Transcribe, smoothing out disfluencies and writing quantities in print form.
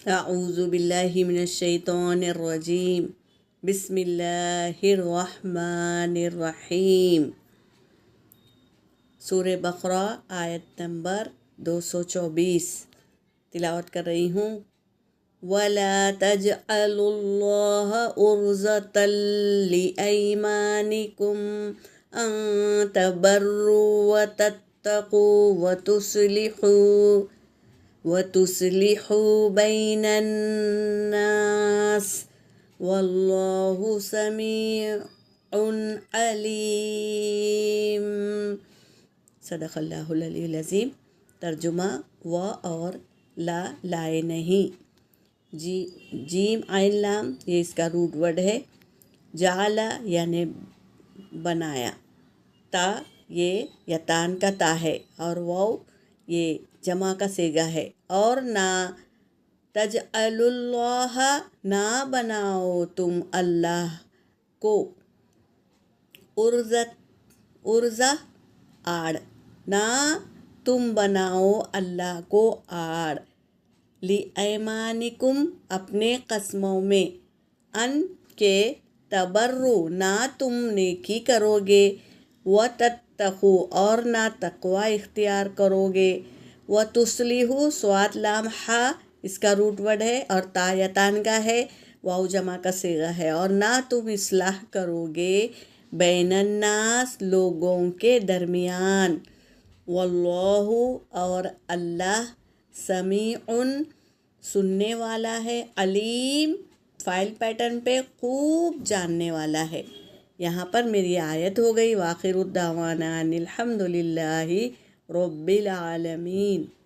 اعوذ باللہ من الشیطان الرجیم، بسم اللہ الرحمن الرحیم۔ سورہ بقرہ آیت نمبر 224 تلاوت کر رہی ہوں۔ وَلَا تَجْعَلُوا اللَّهَ عُرْضَةً لِأَيْمَانِكُمْ أَن تَبَرُّوا وَتَتَّقُوا وَتُصْلِحُوا بَيْنَ النَّاسِ وَاللَّهُ سَمِيعٌ عَلِيمٌ۔ صدق اللہ العلی العظیم۔ ترجمہ و اور لا لائے نہیں، جیم عین لام یہ اس کا روٹ ورڈ ہے۔ جعل یعنی بنایا، تا یہ یتان کا تا ہے، اور واو یہ جمع کا صیغہ ہے۔ اور نہ تجعل اللہ، نہ بناؤ تم اللہ کو، عرضہ آڑ، نہ تم بناؤ اللہ کو آڑ، لِأَیْمَانِکُم اپنے قسموں میں، ان کے تبرو نہ تم نیکی کرو گے، وَتَتَّقُوا اور نہ تقوی اختیار کرو گے، وَتُصْلِحُوا صاد لام ہا اس کا روٹ ورڈ ہے اور تا یتان کا ہے، واو جمع کا صیغہ ہے، اور نہ تم اصلاح کرو گے بین الناس لوگوں کے درمیان، واللہ اور اللہ سمیع سننے والا ہے، علیم فائل پیٹرن پہ خوب جاننے والا ہے۔ یہاں پر میری آیت ہو گئی۔ وآخر الدعوانا ان الحمد للہ رب العالمین۔